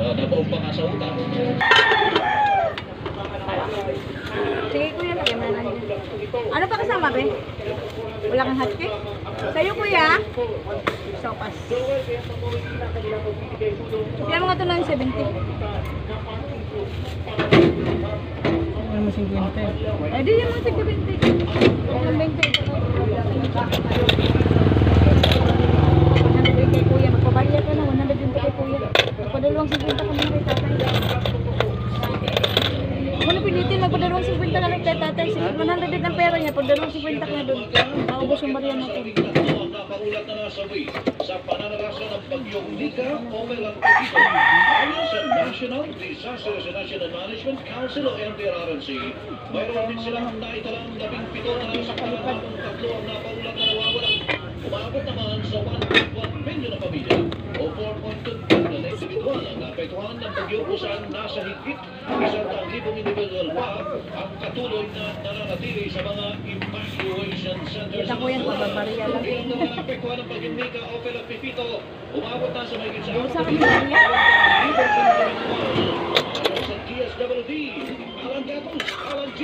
nabaong pa nga sa utang. Sige kuya, lagyan mo na nandiyan. Ano pa kasama, be? Wala kang hotcake? Sa'yo kuya? Sopas. Kaya mga ito lang 70. Ano mo 50? Eh, di yung mga 70. Yung 20 ito ko. Kay kuya, magpabarya ka na. 120 kay kuya. Magpadalawang 50 ka muna kay tatay. Ako na pilitin, magpadalawang 50 ka lang kay tatay. 100 din ang pera niya. Pagdalawang 50 ka na doon. Maubos yung barya natin. Nakaulat na nasawi sa pananalasan ng bagyong Nika o Melangkotito. Ayon sa National Disasters and National Management Council o NDRRMC, mayroon din silang naitalang 17 na nasa kalalabang tatlo ang napaulat na nawawala. Umabot naman sa 1.1 million na pamilya o 4.2 million na individual ang naapektuhan ng bagyo kung saan nasa higit 100,000 individual pa ang katuloy na nananatili sa mga evacuation centers. Kita ko yan, magbabarya lang. Ilang naman ang apektuhan ng bagyong Nika o Melangkotito, umabot na sa mahigit sa Sa kanila niya. sa DSWD, Alan Gatos, Alan G.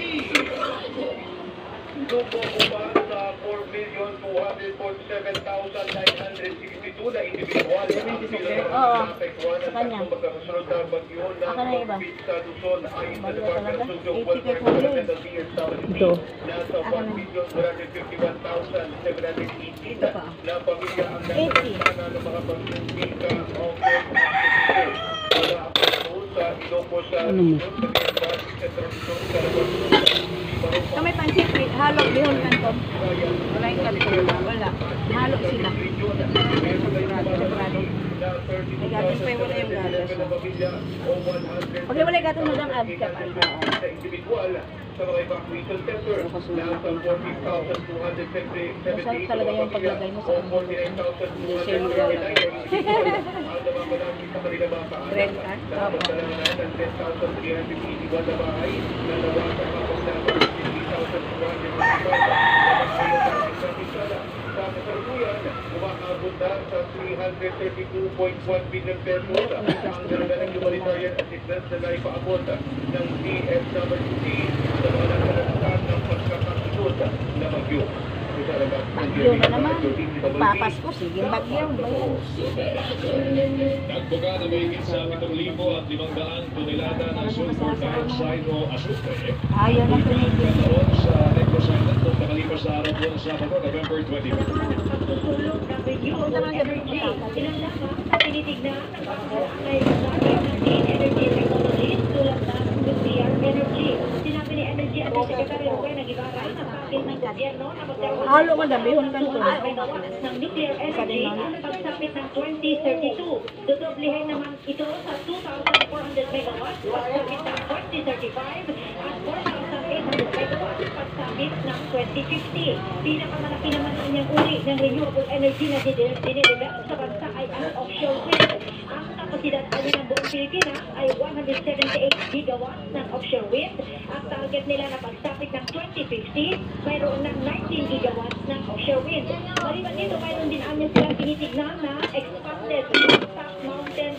Grupo umahan sa 4,247,962 na individual ang naapektuhan ng tatlong magkakasunod na bagyo na COVID sa Luzon ayon sa Department of Social Welfare and the DSWD. Nasa 1,151,718 na pamilya ang naapektuhan ng mga bagyong Nika o Melangkotito. Wala ang pagkaroon sa Ilocos sa Luzon, sa Quezon, sa Tradisyon, sa Labas. Kami pansit, halo, bihon kanton. Wala yung kanton. Wala. Halo sila. Separado. May gatas pa yung wala yung gatas. Pag wala yung gatas, madang add ka pa. Sa individual, sa mga evacuation center, nasa 40,278 Masarap talaga yung paglagay mo sa o 49,299 ang namamalaki sa kanila mga kaanak. Napasalangan ng 10,381 na bahay na nawasak ang paglaban. Sa kasalukuyan, umaabot na sa 332.1 billion pesos ang dalagang humanitarian assistance na naipaabot ng DSWD sa mga nakalagatan ng pagkakasunod na bagyo. Bagyo na naman. Papas ko, sige, bagyo. Nagbuga na may higit sa 7,500 tonelada ng sulfur dioxide o asufre. Ayaw na pinigil. Nagkaroon sa Negros Island noong nakalipas sa araw po ng Sabado, November 20. Pagtutulog ng review ng energy. Ilang lamang sa tinitignan ng pagkakay sa clean energy technologies tulad ng nuclear energy. Sinabi ni Energy Undersecretary Rubén Aguibarra na pakil ng gobyerno na magkaroon Halo mo na, bihon kanton. ng nuclear energy sa pagsapit ng 2032. Dodoblihin naman ito sa 2,400 megawatts pagsapit ng 2035 at 4,800 megawatts pagsapit ng 2050. Pinakamalaki naman ang niyang uri ng renewable energy na dinidevelop sa bansa ay ang offshore wind. Ang kapasidad ng buong Pilipinas ay 178 gigawatts ng offshore wind. Ang target nila na pagsapit ng 2050, mayroon ng 19 gigawatts ng offshore wind. Maliban dito, mayroon din anya silang tinitignan na expanded rooftop mounted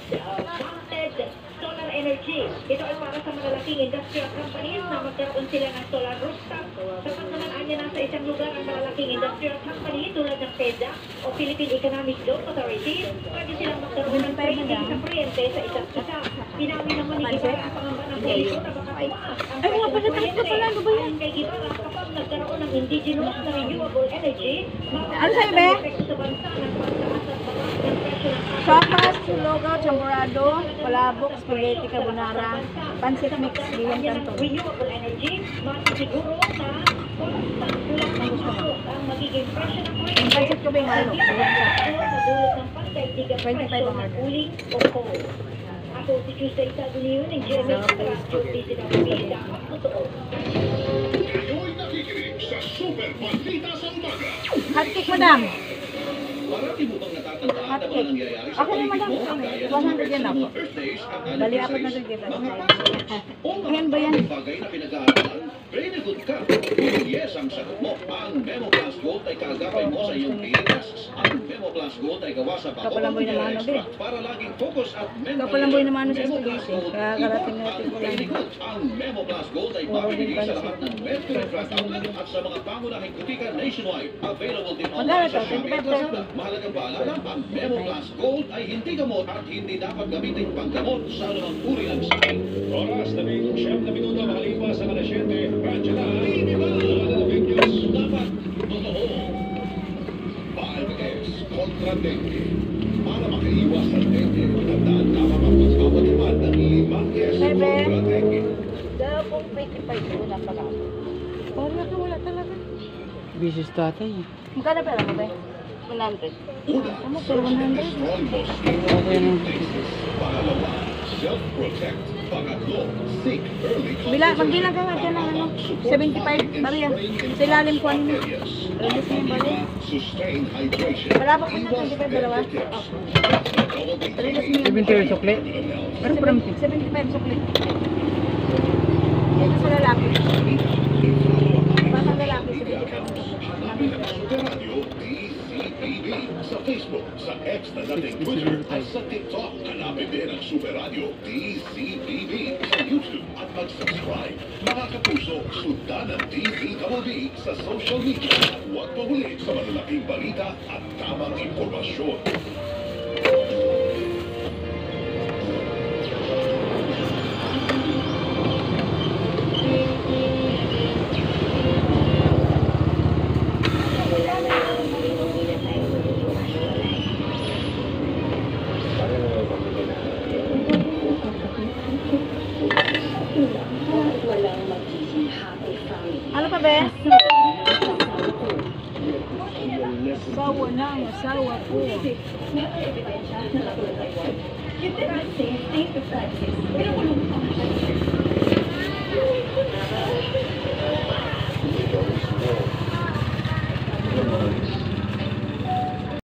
solar energy. Ito ay para sa malalaking industrial companies na magkaroon sila ng solar rooftop. Kapag naman anya nasa isang lugar ang malalaking industrial company tulad ng PEDA o Philippine Economic Zone Authority, pwede silang magkaroon ng trading sa kuryente sa isa't isa. Pinawi naman ni Guevara ang pangamba ng politiko na baka tumaas ang presyo ng kuryente. Ayon kay Guevara, kapag nagkaroon ng indigenous na renewable energy, Ano sa'yo, be? epekto sa bansa ng pagtaas at bawas ng presyo ng Sopas, sulogaw, champorado, palabok, spaghetti, carbonara, pansit mix, bihon kanton. renewable energy, masisiguro na constant lang ang magiging presyo ng kuryente. Yung pansit ko ba yung halo? Bihon sa Sa dulot ng pagkaibigan 25 presyo ang ng order. uling o coal. Ako si Tuesday Saguniyo ng GMA Extra DZWB dapat totoo. Kayo'y nakikinig sa Super Balita sa Umaga. Hotcake, madam. Marami mo bang natatandaan lahat naman ang nangyayari sa Ako naman paligid lang. mo, gaya ng 100 yan mga ako. birthdays at Bali, apat na anniversaries, dagdagan. mga pasok, o mga Ayan ba yan? bagay bagay na pinag-aaralan, very good ka. Kung yes ang sagot mo, ang Memo Plus Gold ay kaagapay mo sa iyong daily tasks. Ang Memo Plus Gold ay gawa sa Kapalamboy na mano, extra para laging focus at mental. Kapalamboy na mano sa Memo studio. Plus Gold, Kaya karating natin ang ko very lang. good. Ang Memo Plus Gold ay Oo, mabibili din sa pala lahat ng Mercury Drug Outlet at sa mga pangunahing butika nationwide. Available din Magkano online to? sa Shopee at 25 pesos? Lazada. Mahalagang paalala, ang Memo Plus Gold ay hindi gamot at hindi dapat gamitin panggamot sa anumang uri ng sakit. Oras na may 7 minuto makalipas ang alas 7. Radyo na. Dapat totoo. 5S kontra dengue. Para makaiwas sa dengue, tandaan na makapagpapatupad ng 5S Bebe. kontra dengue. Dahil kung 25 wala pala. Wala ka, wala talaga. Bisis tatay. Magkano pera mo ba? 100. Una, Ano pero 100? strong mosquito basis. Pangalawa, self-protect. Pangatlo, seek early Magbilang ka nga dyan ng ano, 75, bariya. Sa ilalim ko ano. Release mo yung bali. Sustain hydration. Wala pa kung 75 dalawa. Release mo yung 70 sukli. Pero parang 75 sukli. Dito sa lalaki. Baka lalaki 75. Radio DCTV sa Facebook, sa X na dating Twitter at sa TikTok. Hanapin din ang Super Radio DCTV sa YouTube at mag-subscribe. Mga kapuso, sundan ang DZWB sa social media at huwag pahuli sa malalaking balita at tamang impormasyon. Ano pa, be? Asawa na ang asawa ko.